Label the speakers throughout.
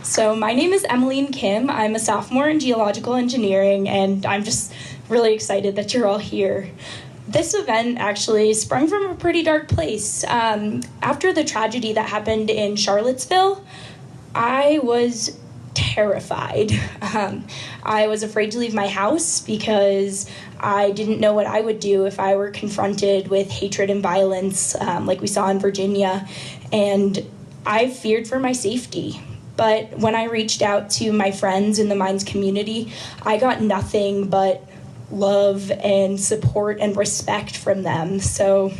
Speaker 1: So my name is Emmeline Kim. I'm a sophomore in geological engineering, and I'm just really excited that you're all here. This event actually sprung from a pretty dark place. After the tragedy that happened in Charlottesville, I was terrified. I was afraid to leave my house because I didn't know what I would do if I were confronted with hatred and violence like we saw in Virginia, and I feared for my safety. But when I reached out to my friends in the mines community, I got nothing but love and support and respect from them. So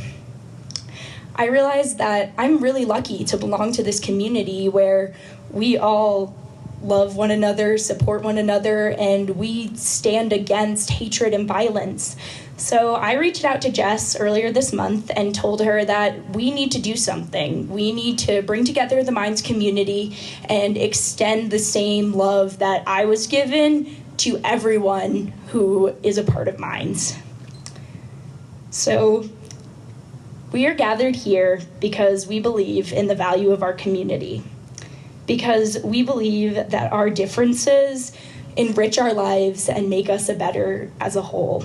Speaker 1: I realized that I'm really lucky to belong to this community where we all love one another, support one another, and we stand against hatred and violence. So I reached out to Jess earlier this month and told her that we need to do something. We need to bring together the Mines community and extend the same love that I was given to everyone who is a part of Mines. So we are gathered here because we believe in the value of our community, because we believe that our differences enrich our lives and make us a better as a whole.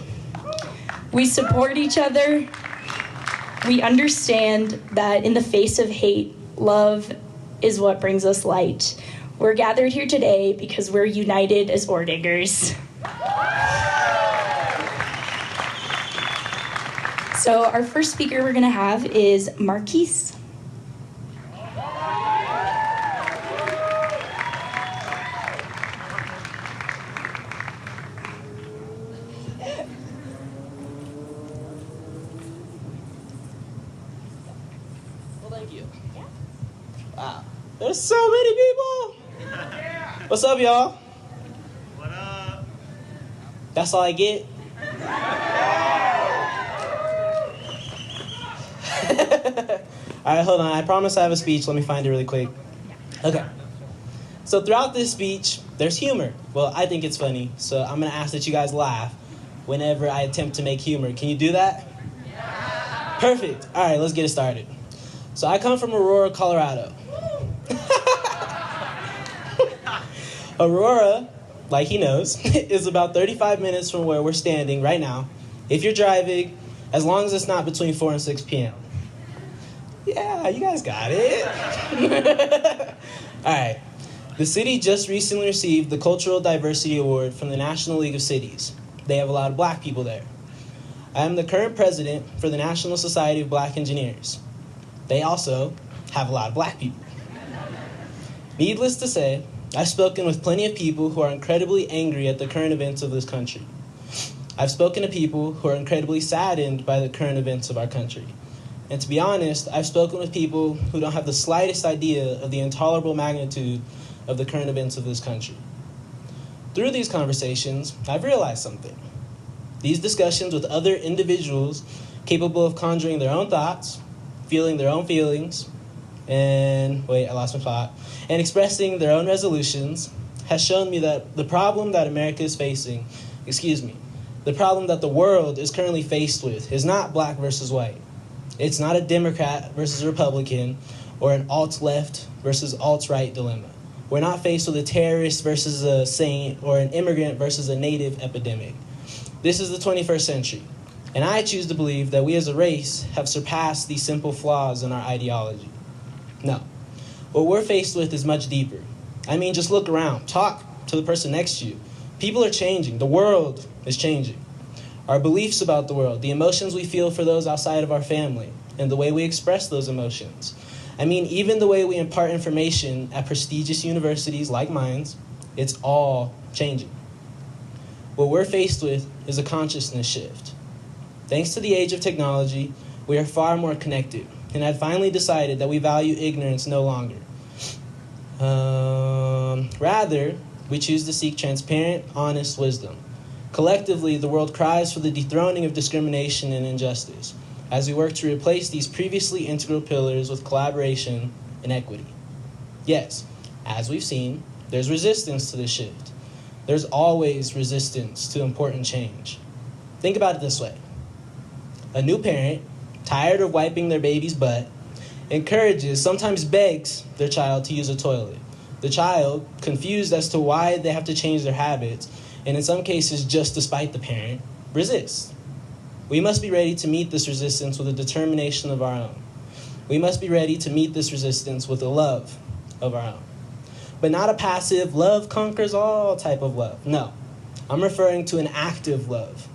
Speaker 1: We support each other. We understand that in the face of hate, love is what brings us light. We're gathered here today because we're united as Orediggers. So our first speaker we're gonna have is Marquise.
Speaker 2: Wow, there's so many people. What's up, y'all?
Speaker 3: What up?
Speaker 2: That's all I get. All right, hold on. I promise I have a speech. Let me find it really quick. Okay. So throughout this speech, there's humor. Well, I think it's funny, so I'm going to ask that you guys laugh whenever I attempt to make humor. Can you do that? Yeah. Perfect. All right, let's get it started. So I come from Aurora, Colorado. Aurora, like he knows, is about 35 minutes from where we're standing right now. If you're driving, as long as it's not between 4 and 6 p.m. Yeah, you guys got it. All right. The city just recently received the Cultural Diversity Award from the National League of Cities. They have a lot of black people there. I am the current president for the National Society of Black Engineers. They also have a lot of black people. Needless to say, I've spoken with plenty of people who are incredibly angry at the current events of this country. I've spoken to people who are incredibly saddened by the current events of our country. And to be honest, I've spoken with people who don't have the slightest idea of the intolerable magnitude of the current events of this country. Through these conversations, I've realized something. These discussions with other individuals capable of conjuring their own thoughts, feeling their own feelings, and expressing their own resolutions has shown me that the problem that America is facing, the problem that the world is currently faced with is not black versus white. It's not a Democrat versus Republican or an alt-left versus alt-right dilemma. We're not faced with a terrorist versus a saint or an immigrant versus a native epidemic. This is the 21st century. And I choose to believe that we as a race have surpassed these simple flaws in our ideology. No. What we're faced with is much deeper. I mean, just look around. Talk to the person next to you. People are changing. The world is changing. Our beliefs about the world, the emotions we feel for those outside of our family, and the way we express those emotions. I mean, even the way we impart information at prestigious universities like Mines, it's all changing. What we're faced with is a consciousness shift. Thanks to the age of technology, we are far more connected, and have finally decided that we value ignorance no longer. Rather, we choose to seek transparent, honest wisdom. Collectively, the world cries for the dethroning of discrimination and injustice, as we work to replace these previously integral pillars with collaboration and equity. Yes, as we've seen, there's resistance to this shift. There's always resistance to important change. Think about it this way. A new parent, tired of wiping their baby's butt, encourages, sometimes begs, their child to use a toilet. The child, confused as to why they have to change their habits, and in some cases just despite the parent, resists. We must be ready to meet this resistance with a determination of our own. We must be ready to meet this resistance with a love of our own. But not a passive, love conquers all type of love. No, I'm referring to an active love.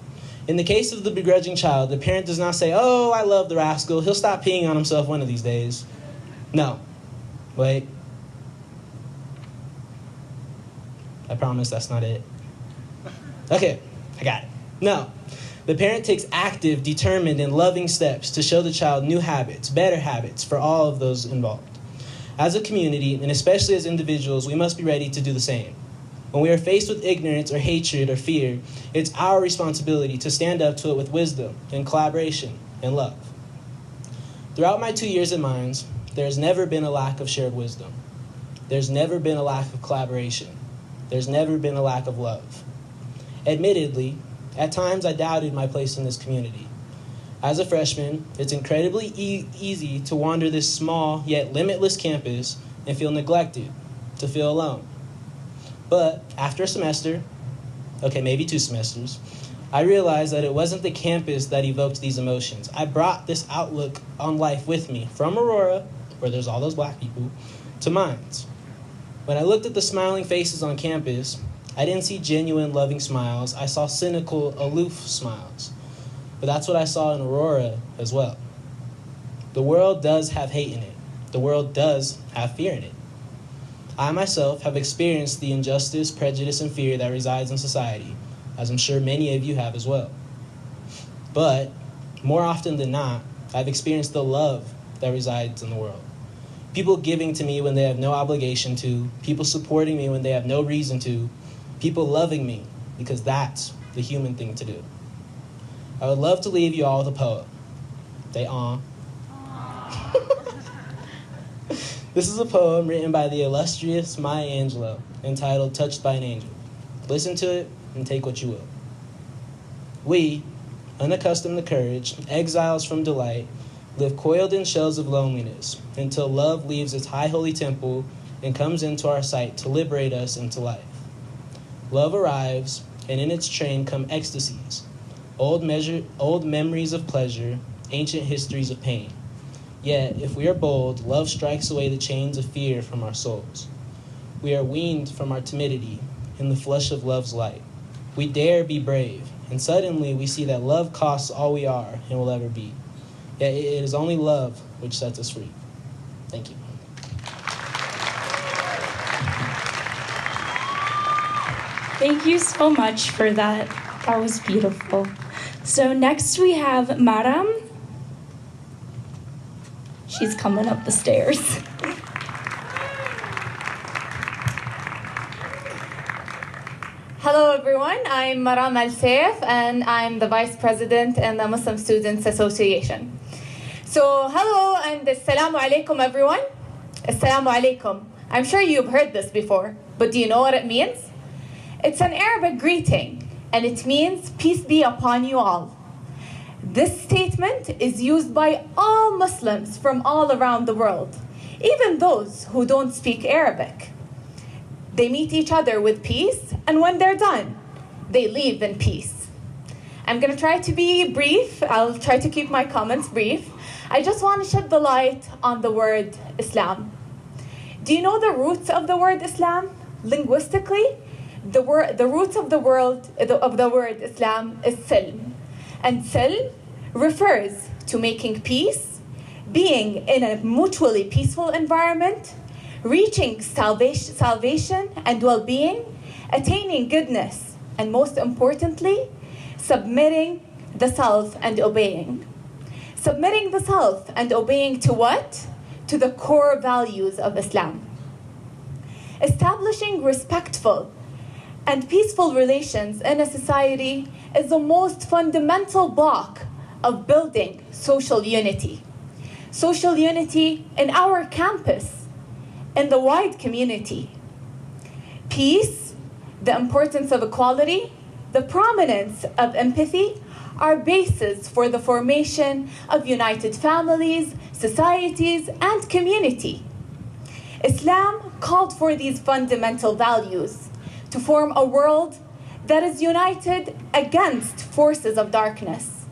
Speaker 2: In the case of the begrudging child, the parent does not say, "Oh, I love the rascal. He'll stop peeing on himself one of these days." No. Wait. I promise that's not it. Okay, I got it. No. The parent takes active, determined, and loving steps to show the child new habits, better habits for all of those involved. As a community, and especially as individuals, we must be ready to do the same. When we are faced with ignorance or hatred or fear, it's our responsibility to stand up to it with wisdom and collaboration and love. Throughout my 2 years at Mines, there has never been a lack of shared wisdom. There's never been a lack of collaboration. There's never been a lack of love. Admittedly, at times I doubted my place in this community. As a freshman, it's incredibly easy to wander this small yet limitless campus and feel neglected, to feel alone. But after a semester, okay, maybe 2 semesters, I realized that it wasn't the campus that evoked these emotions. I brought this outlook on life with me from Aurora, where there's all those black people, to Mines. When I looked at the smiling faces on campus, I didn't see genuine, loving smiles. I saw cynical, aloof smiles. But that's what I saw in Aurora as well. The world does have hate in it. The world does have fear in it. I myself have experienced the injustice, prejudice, and fear that resides in society, as I'm sure many of you have as well. But more often than not, I've experienced the love that resides in the world. People giving to me when they have no obligation to, people supporting me when they have no reason to, people loving me because that's the human thing to do. I would love to leave you all with a poem. This is a poem written by the illustrious Maya Angelou, entitled "Touched by an Angel." Listen to it and take what you will. We, unaccustomed to courage, exiles from delight, live coiled in shells of loneliness until love leaves its high holy temple and comes into our sight to liberate us into life. Love arrives, and in its train come ecstasies, old memories of pleasure, ancient histories of pain. Yet, if we are bold, love strikes away the chains of fear from our souls. We are weaned from our timidity in the flush of love's light. We dare be brave, and suddenly we see that love costs all we are and will ever be. Yet it is only love which sets us free. Thank you.
Speaker 1: Thank you so much for that. That was beautiful. So next we have Maram. She's coming up the stairs.
Speaker 4: Hello everyone, I'm Maram Al-Saif and I'm the Vice President in the Muslim Students Association. So hello and assalamu alaikum everyone. Assalamu alaikum. I'm sure you've heard this before, but do you know what it means? It's an Arabic greeting and it means peace be upon you all. This statement is used by all Muslims from all around the world, even those who don't speak Arabic. They meet each other with peace, and when they're done, they leave in peace. I'm going to try to be brief. I'll try to keep my comments brief. I just want to shed the light on the word Islam. Do you know the roots of the word Islam? Linguistically, the roots of the word Islam is silm. And silm refers to making peace, being in a mutually peaceful environment, reaching salvation and well-being, attaining goodness, and most importantly, submitting the self and obeying. Submitting the self and obeying to what? To the core values of Islam. Establishing respectful and peaceful relations in a society is the most fundamental block of building social unity. Social unity in our campus, in the wide community. Peace, the importance of equality, the prominence of empathy are bases for the formation of united families, societies, and community. Islam called for these fundamental values to form a world that is united against forces of darkness,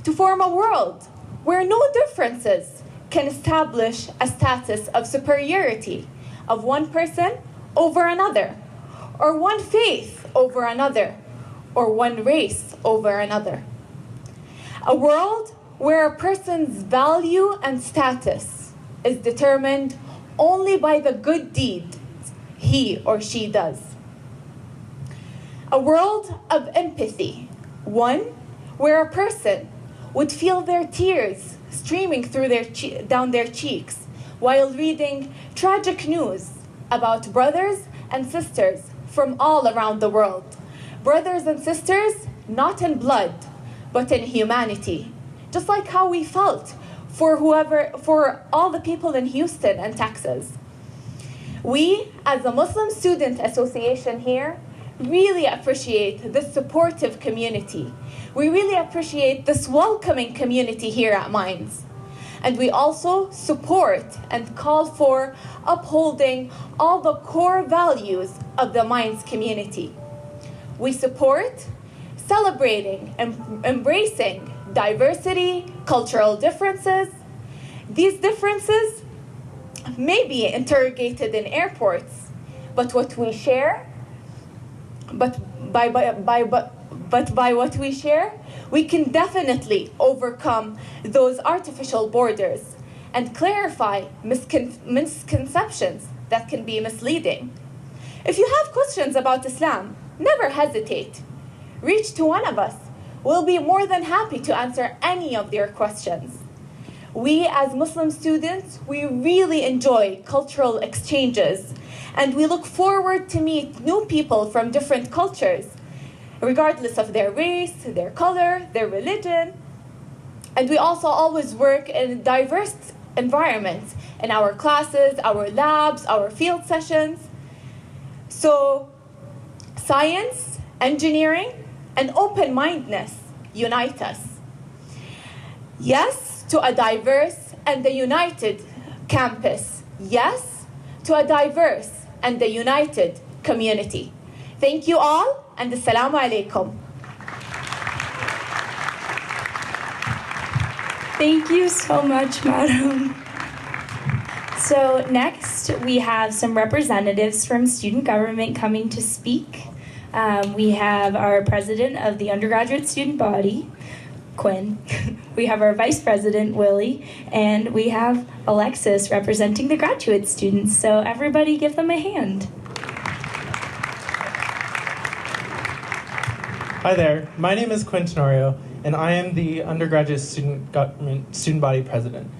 Speaker 4: to form a world where no differences can establish a status of superiority of one person over another, or one faith over another, or one race over another. A world where a person's value and status is determined only by the good deeds he or she does. A world of empathy, one where a person would feel their tears streaming through down their cheeks while reading tragic news about brothers and sisters from all around the world. Brothers and sisters, not in blood, but in humanity. Just like how we felt for all the people in Houston and Texas. We, as a Muslim Student Association here, really appreciate this supportive community. We really appreciate this welcoming community here at Mines. And we also support and call for upholding all the core values of the Mines community. We support celebrating and embracing diversity, cultural differences. These differences may be interrogated in airports, but by what we share, we can definitely overcome those artificial borders and clarify misconceptions that can be misleading. If you have questions about Islam, never hesitate. Reach to one of us. We'll be more than happy to answer any of your questions. We, as Muslim students, we really enjoy cultural exchanges, and we look forward to meet new people from different cultures, regardless of their race, their color, their religion. And we also always work in diverse environments in our classes, our labs, our field sessions. So science, engineering, and open-mindedness unite us. Yes to a diverse and a united campus. Yes to a diverse and a united community. Thank you all, and assalamu alaikum.
Speaker 1: Thank you so much, madam. So next, we have some representatives from student government coming to speak. We have our president of the undergraduate student body, Quinn. We have our vice president, Willie, and we have Alexis representing the graduate students. So everybody give them a hand.
Speaker 5: Hi there, my name is Quinn Tenorio, and I am the undergraduate student body president.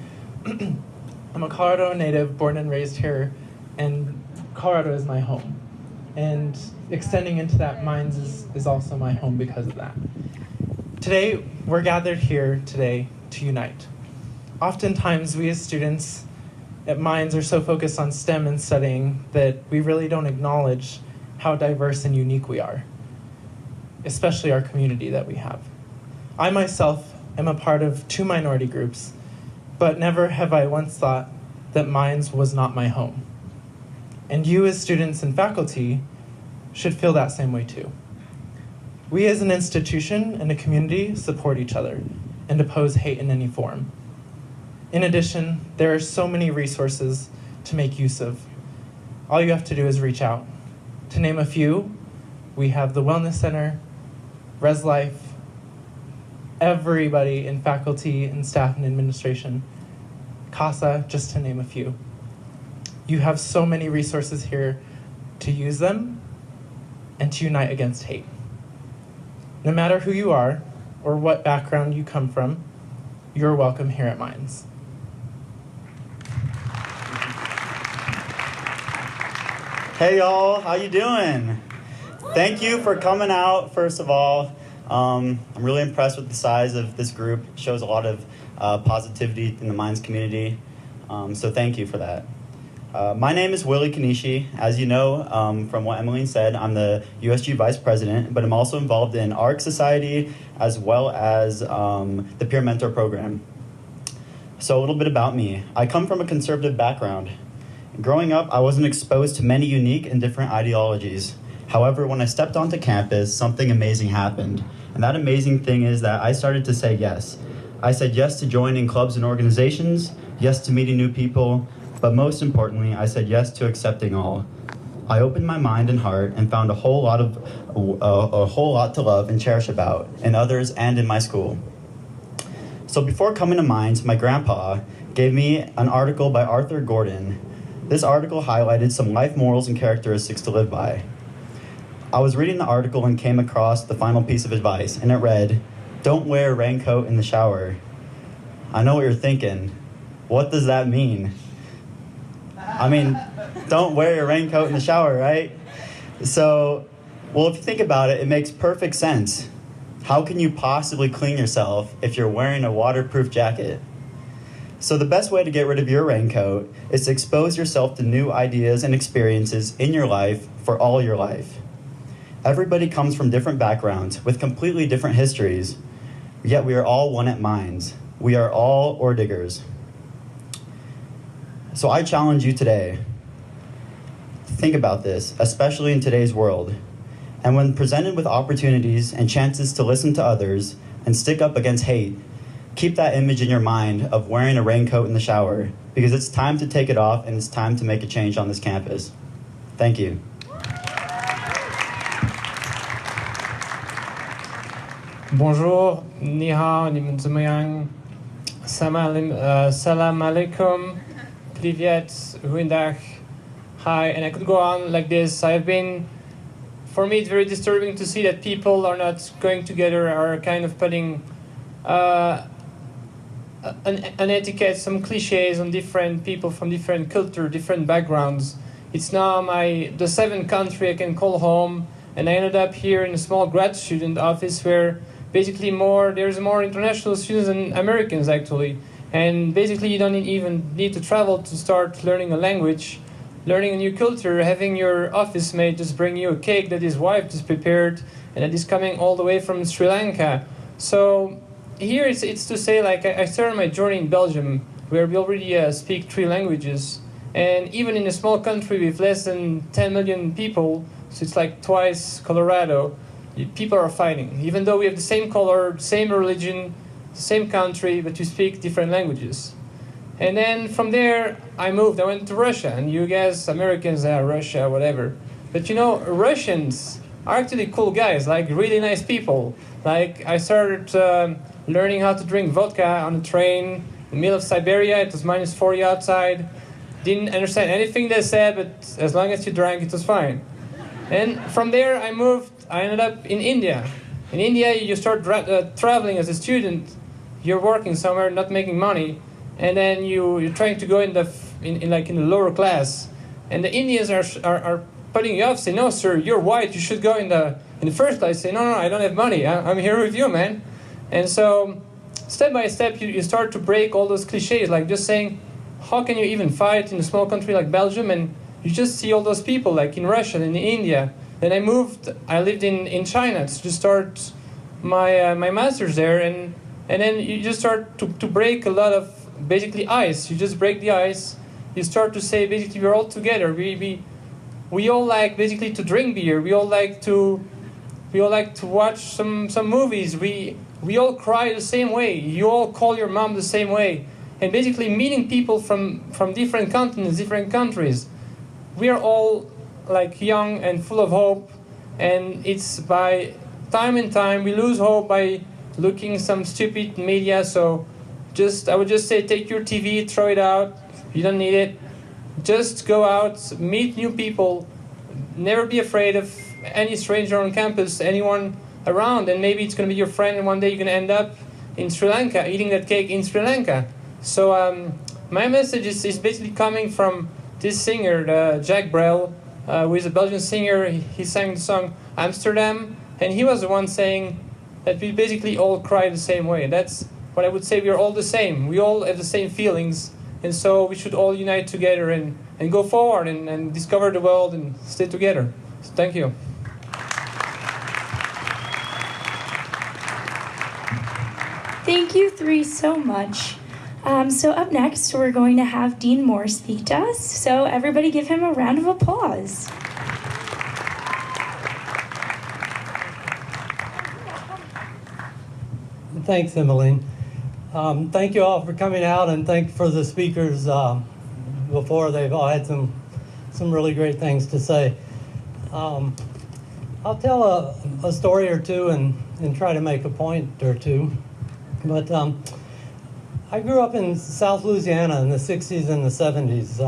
Speaker 5: I'm a Colorado native, born and raised here, and Colorado is my home. And extending into that, Mines is also my home because of that. Today, we're gathered here today to unite. Oftentimes, we as students at Mines are so focused on STEM and studying that we really don't acknowledge how diverse and unique we are, especially our community that we have. I myself am a part of 2 minority groups, but never have I once thought that Mines was not my home. And you as students and faculty should feel that same way too. We as an institution and a community support each other and oppose hate in any form. In addition, there are so many resources to make use of. All you have to do is reach out. To name a few, we have the Wellness Center, Res Life, everybody in faculty and staff and administration, CASA, just to name a few. You have so many resources here to use them and to unite against hate. No matter who you are or what background you come from, you're welcome here at Mines.
Speaker 6: Hey y'all, how you doing? Thank you for coming out, first of all. I'm really impressed with the size of this group. It shows a lot of positivity in the Mines community, so thank you for that. My name is Willie Kanishi. As you know from what Emmeline said, I'm the USG Vice President, but I'm also involved in ARC Society as well as the Peer Mentor Program. So a little bit about me. I come from a conservative background, Growing up, I wasn't exposed to many unique and different ideologies. However, when I stepped onto campus, something amazing happened. And that amazing thing is that I started to say yes. I said yes to joining clubs and organizations, yes to meeting new people, but most importantly, I said yes to accepting all. I opened my mind and heart and found a whole lot to love and cherish about in others and in my school. So before coming to Minds, my grandpa gave me an article by Arthur Gordon. This article highlighted some life morals and characteristics to live by. I was reading the article and came across the final piece of advice, and it read, "Don't wear a raincoat in the shower." I know what you're thinking. What does that mean? I mean, don't wear your raincoat in the shower, right? So, well, if you think about it, it makes perfect sense. How can you possibly clean yourself if you're wearing a waterproof jacket? So the best way to get rid of your raincoat is to expose yourself to new ideas and experiences in your life for all your life. Everybody comes from different backgrounds with completely different histories, yet we are all one at Minds. We are all Orediggers. So I challenge you today. Think about this, especially in today's world. And when presented with opportunities and chances to listen to others and stick up against hate, keep that image in your mind of wearing a raincoat in the shower, because it's time to take it off and it's time to make a change on this campus. Thank you.
Speaker 7: Bonjour, ni hao, ni mzumyang, salam alaikum, privyet, huindach, hi, and I could go on like this. For me, it's very disturbing to see that people are not going together, are kind of putting an etiquette, some cliches on different people from different culture, different backgrounds. It's now the seventh country I can call home, and I ended up here in a small grad student office where basically there's more international students than Americans actually. And basically you don't even need to travel to start learning a language, learning a new culture, having your office mate just bring you a cake that his wife just prepared and that is coming all the way from Sri Lanka. So here it's to say, like, I started my journey in Belgium where we already speak 3 languages. And even in a small country with less than 10 million people, so it's like twice Colorado, people are fighting. Even though we have the same color, same religion, same country, but we speak different languages. And then from there, I went to Russia. And you guys, Americans, Russia, whatever. But Russians are actually cool guys, like really nice people. Like I started learning how to drink vodka on a train in the middle of Siberia. It was -40 outside. Didn't understand anything they said, but as long as you drank, it was fine. And from there, I ended up in India. In India, you start traveling as a student. You're working somewhere, not making money, and then you're trying to go in the lower class. And the Indians are putting you off, say, "No, sir, you're white. You should go in the first class." Say, "No, I don't have money. I'm here with you, man." And so, step by step, you start to break all those cliches, like just saying, how can you even fight in a small country like Belgium? And you just see all those people, like in Russia and in India. Then I lived in China to start my master's there, and then you just start to break a lot of basically ice. You just break the ice. You start to say basically we're all together. We all like basically to drink beer. We all like to watch some movies. We all cry the same way. You all call your mom the same way. And basically meeting people from different continents, different countries. We are all like young and full of hope, and it's by time and time we lose hope by looking some stupid media. So I would just say, take your TV, throw it out. You don't need it. Just go out, meet new people. Never be afraid of any stranger on campus, anyone around, and maybe it's going to be your friend, and one day you're going to end up in Sri Lanka eating that cake in Sri Lanka. So my message is basically coming from this singer, Jack Brel, who is a Belgian singer. He sang the song Amsterdam, and he was the one saying that we basically all cry the same way. That's what I would say. We are all the same. We all have the same feelings, and so we should all unite together and go forward and discover the world and stay together. So thank you.
Speaker 1: Thank you 3 so much. So up next, we're going to have Dean Moore speak to us. So everybody give him a round of applause.
Speaker 8: Thanks, Emmeline. Thank you all for coming out, and thank for the speakers before. They've all had some really great things to say. I'll tell a story or two and try to make a point or two. But I grew up in South Louisiana in the 60s and the 70s.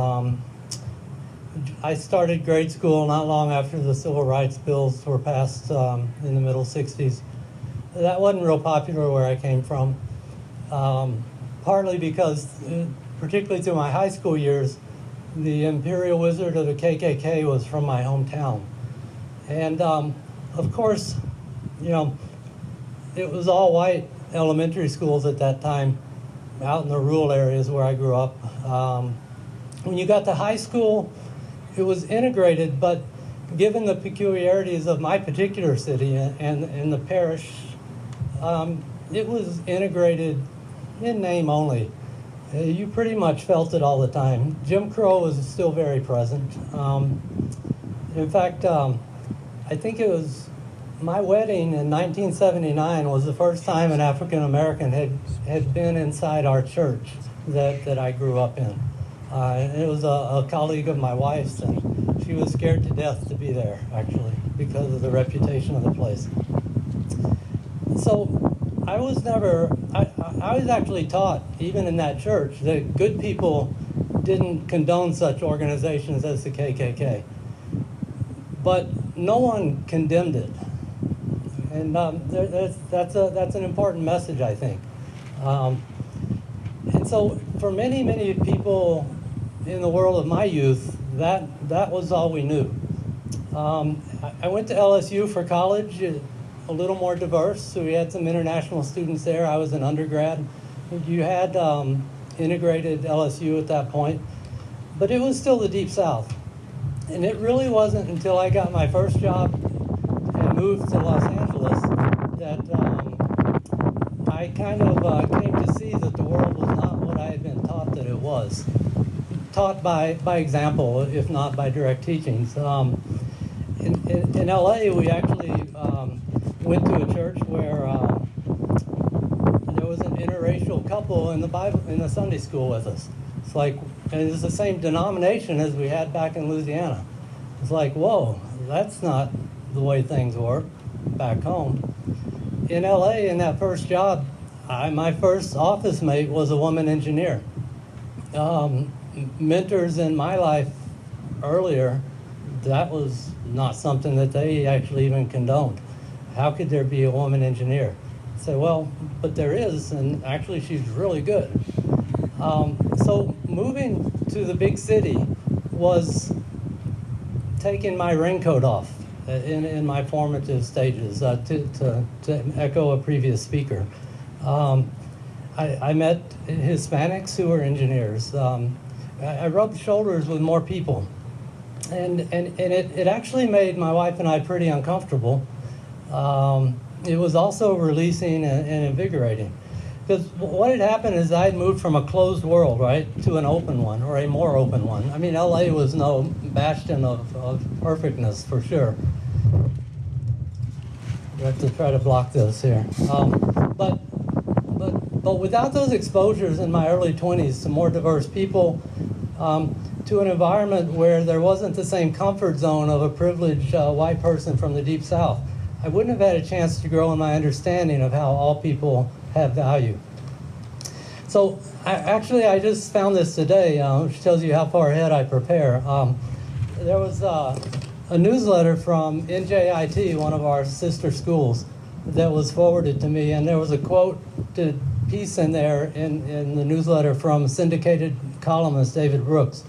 Speaker 8: I started grade school not long after the civil rights bills were passed in the middle 60s. That wasn't real popular where I came from, partly because, particularly through my high school years, the imperial wizard of the KKK was from my hometown. And of course, you know, it was all white elementary schools at that time out in the rural areas where I grew up. When you got to high school, it was integrated, but given the peculiarities of my particular city and the parish, it was integrated in name only. You pretty much felt it all the time. Jim Crow was still very present. In fact, I think it was my wedding in 1979 was the first time an African American had been inside our church that I grew up in. It was a colleague of my wife's, and she was scared to death to be there, actually, because of the reputation of the place. So I was actually taught, even in that church, that good people didn't condone such organizations as the KKK. But no one condemned it. And that's an important message, I think. And so for many, many people in the world of my youth, that was all we knew. I went to LSU for college, a little more diverse, so we had some international students there. I was an undergrad. You had integrated LSU at that point, but it was still the Deep South. And it really wasn't until I got my first job and moved to Los Angeles that I kind of came to see that the world was not what I had been taught that it was. Taught by example, if not by direct teachings. In LA, we actually went to a church where there was an interracial couple in the Sunday school with us. It's like, and it's the same denomination as we had back in Louisiana. It's like, whoa, that's not the way things work back home. In LA, in that first job, my first office mate was a woman engineer. Mentors in my life earlier, that was not something that they actually even condoned. How could there be a woman engineer? I say, well, but there is, and actually she's really good. So moving to the big city was taking my raincoat off in my formative stages, to echo a previous speaker. I met Hispanics who were engineers. I rubbed shoulders with more people. And it actually made my wife and I pretty uncomfortable. It was also releasing and invigorating. Because what had happened is I had moved from a closed world, right, to an open one, or a more open one. I mean, LA was no bastion of perfectness, for sure. We have to try to block this here. But without those exposures in my early 20s to more diverse people, to an environment where there wasn't the same comfort zone of a privileged white person from the Deep South, I wouldn't have had a chance to grow in my understanding of how all people have value. So I just found this today, which tells you how far ahead I prepare. There was a newsletter from NJIT, one of our sister schools, that was forwarded to me, and there was a quoted piece in there in the newsletter from syndicated columnist David Brooks.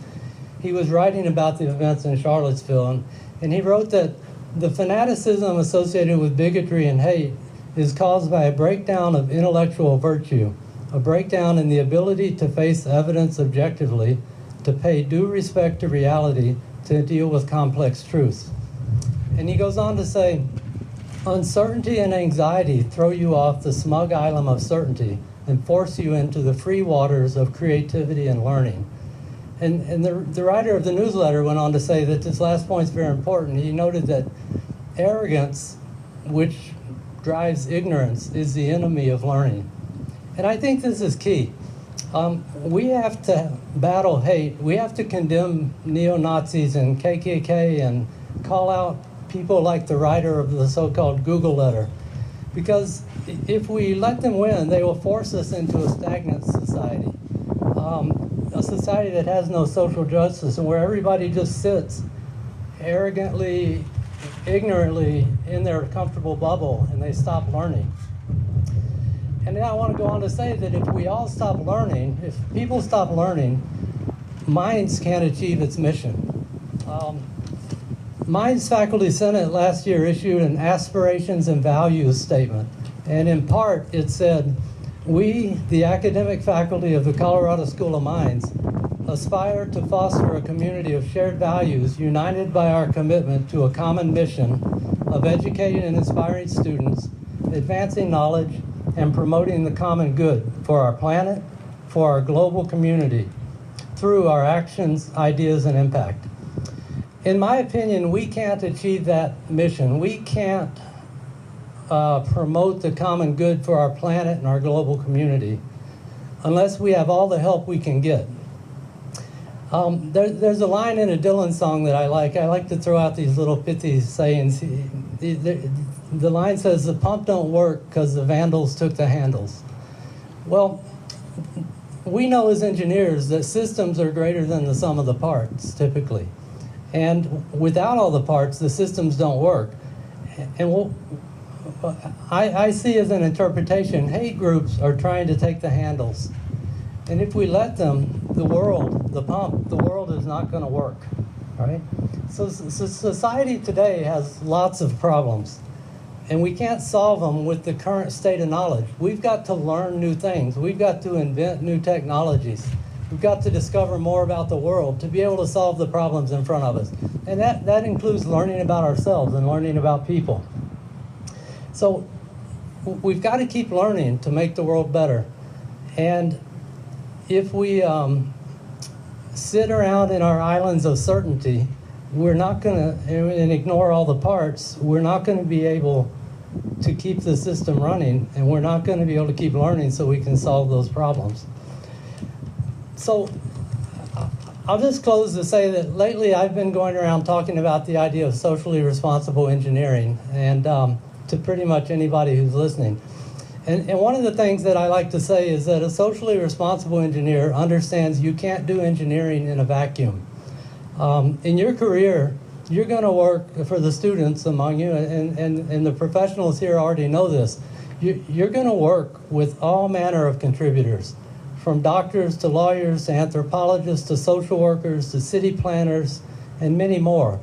Speaker 8: He was writing about the events in Charlottesville, and he wrote that the fanaticism associated with bigotry and hate is caused by a breakdown of intellectual virtue, a breakdown in the ability to face evidence objectively, to pay due respect to reality, to deal with complex truths. And he goes on to say, uncertainty and anxiety throw you off the smug island of certainty and force you into the free waters of creativity and learning. And the writer of the newsletter went on to say that this last point is very important. He noted that arrogance, which drives ignorance, is the enemy of learning. And I think this is key. We have to battle hate. We have to condemn neo-Nazis and KKK and call out people like the writer of the so-called Google letter. Because if we let them win, they will force us into a stagnant society. A society that has no social justice and where everybody just sits arrogantly, ignorantly in their comfortable bubble and they stop learning. And then I want to go on to say that if we all stop learning, if people stop learning, Minds can't achieve its mission. Minds Faculty Senate last year issued an aspirations and values statement. And in part, it said, "We, the academic faculty of the Colorado School of Mines, aspire to foster a community of shared values united by our commitment to a common mission of educating and inspiring students, advancing knowledge, and promoting the common good for our planet, for our global community, through our actions, ideas, and impact." In my opinion, we can't achieve that mission. We can't promote the common good for our planet and our global community unless we have all the help we can get. There's a line in a Dylan song that I like. I like to throw out these little pithy sayings. The line says, "The pump don't work because the vandals took the handles." Well, we know as engineers that systems are greater than the sum of the parts, typically. And without all the parts, the systems don't work. And I see as an interpretation, hate groups are trying to take the handles. And if we let them, the world is not going to work, right? So society today has lots of problems, and we can't solve them with the current state of knowledge. We've got to learn new things. We've got to invent new technologies. We've got to discover more about the world to be able to solve the problems in front of us. And that includes learning about ourselves and learning about people. So we've got to keep learning to make the world better. And if we sit around in our islands of certainty, we're not going to, and ignore all the parts, we're not going to be able to keep the system running, and we're not going to be able to keep learning so we can solve those problems. So I'll just close to say that lately I've been going around talking about the idea of socially responsible engineering, and to pretty much anybody who's listening. And one of the things that I like to say is that a socially responsible engineer understands you can't do engineering in a vacuum. In your career, you're going to work for the students among you, and the professionals here already know this. You're going to work with all manner of contributors, from doctors to lawyers to anthropologists to social workers to city planners and many more.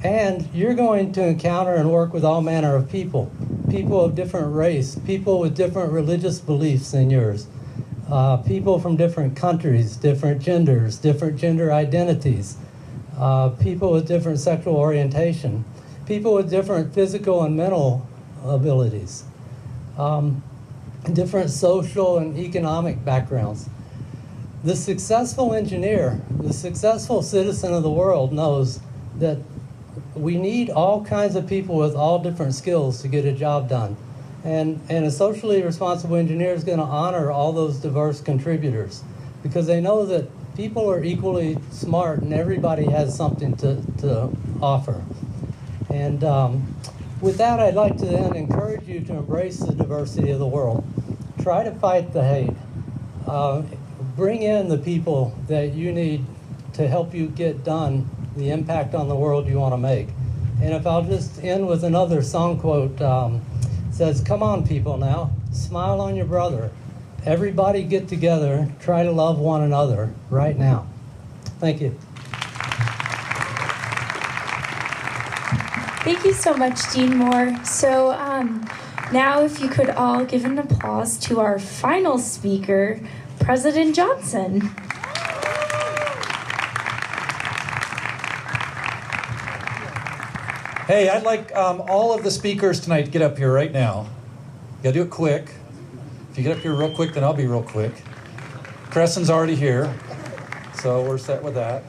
Speaker 8: And you're going to encounter and work with all manner of people of different race, people with different religious beliefs than yours, people from different countries, different gender identities, people with different sexual orientation, people with different physical and mental abilities, different social and economic backgrounds. The successful engineer, the successful citizen of the world knows that we need all kinds of people with all different skills to get a job done. And a socially responsible engineer is going to honor all those diverse contributors because they know that people are equally smart and everybody has something to offer. And with that, I'd like to then encourage you to embrace the diversity of the world. Try to fight the hate. Bring in the people that you need to help you get done the impact on the world you want to make. And if I'll just end with another song quote, says, "Come on, people now, smile on your brother. Everybody get together, try to love one another right now." Thank you.
Speaker 1: Thank you so much, Dean Moore. So now if you could all give an applause to our final speaker, President Johnson.
Speaker 9: Hey, I'd like all of the speakers tonight to get up here right now. You gotta do it quick. If you get up here real quick, then I'll be real quick. Crescent's already here, so we're set with that.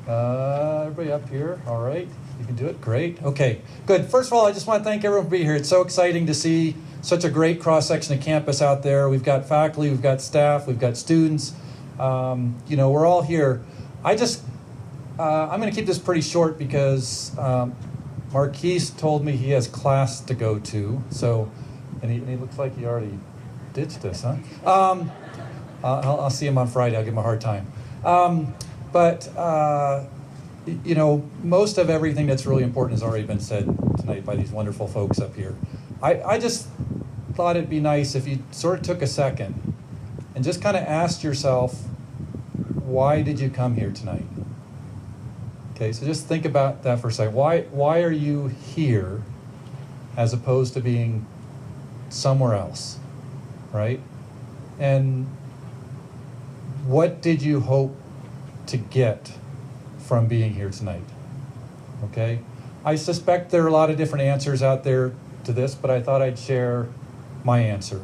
Speaker 9: Everybody up here, all right. You can do it, great. Okay, good. First of all, I just want to thank everyone for being here. It's so exciting to see such a great cross-section of campus out there. We've got faculty, we've got staff, we've got students. We're all here. I'm going to keep this pretty short because Marquise told me he has class to go to. So, and he looks like he already ditched us, huh? I'll see him on Friday. I'll give him a hard time. Most of everything that's really important has already been said tonight by these wonderful folks up here. I just thought it'd be nice if you sort of took a second and just kind of asked yourself, why did you come here tonight? Okay, so just think about that for a second. Why are you here as opposed to being somewhere else, right? And what did you hope to get from being here tonight? Okay, I suspect there are a lot of different answers out there to this, but I thought I'd share my answer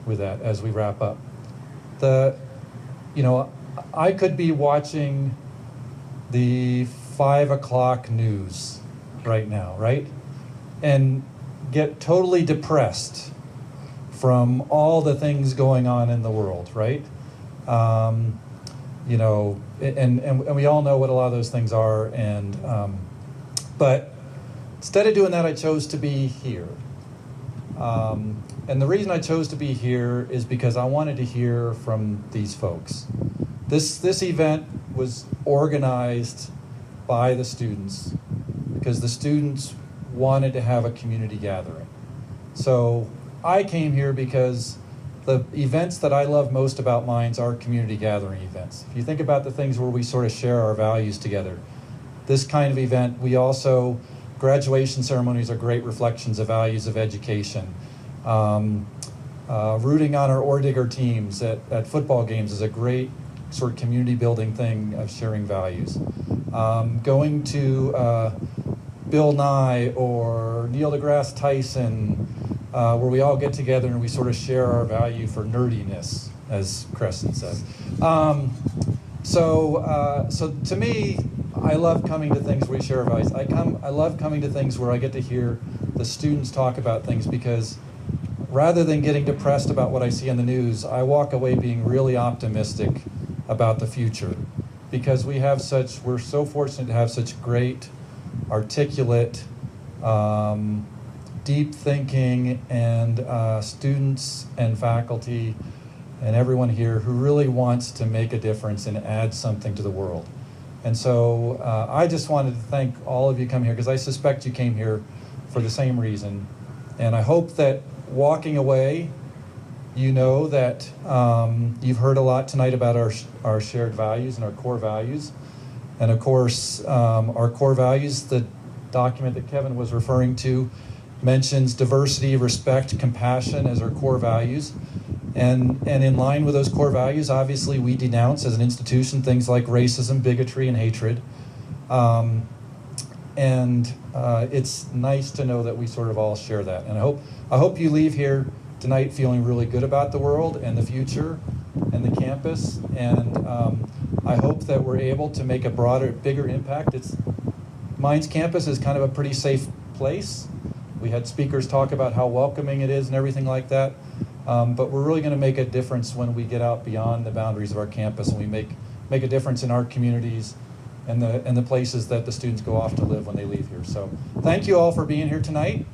Speaker 9: with that as we wrap up. I could be watching the 5 o'clock news right now, right? And get totally depressed from all the things going on in the world, right? And we all know what a lot of those things are. But instead of doing that, I chose to be here. And the reason I chose to be here is because I wanted to hear from these folks. This event was organized by the students because the students wanted to have a community gathering. So I came here because the events that I love most about Mines are community gathering events. If you think about the things where we sort of share our values together, this kind of event, graduation ceremonies are great reflections of values of education. Rooting on our Orediggers teams at football games is a great sort of community building thing of sharing values. Going to Bill Nye or Neil deGrasse Tyson, where we all get together and we sort of share our value for nerdiness, as Crescent says. So to me, I love coming to things where we share our values. I love coming to things where I get to hear the students talk about things because rather than getting depressed about what I see on the news, I walk away being really optimistic about the future because we're so fortunate to have such great, articulate, deep thinking and students and faculty and everyone here who really wants to make a difference and add something to the world. And so I just wanted to thank all of you coming here because I suspect you came here for the same reason. And I hope that walking away, you know that you've heard a lot tonight about our shared values and our core values. And of course, our core values, the document that Kevin was referring to, mentions diversity, respect, compassion as our core values. And in line with those core values, obviously we denounce as an institution things like racism, bigotry, and hatred. It's nice to know that we sort of all share that. And I hope you leave here tonight feeling really good about the world and the future and the campus. And I hope that we're able to make a bigger impact. Mines campus is kind of a pretty safe place. We had speakers talk about how welcoming it is and everything like that. But we're really going to make a difference when we get out beyond the boundaries of our campus and we make a difference in our communities and the places that the students go off to live when they leave here. So thank you all for being here tonight,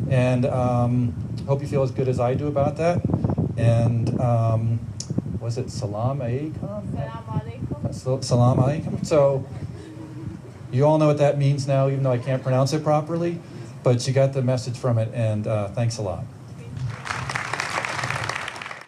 Speaker 9: and hope you feel as good as I do about that. And was it Salam Alaikum?
Speaker 4: Salam alaikum.
Speaker 9: Salam Alaikum. So you all know what that means now, even though I can't pronounce it properly, but you got the message from it, and thanks a lot.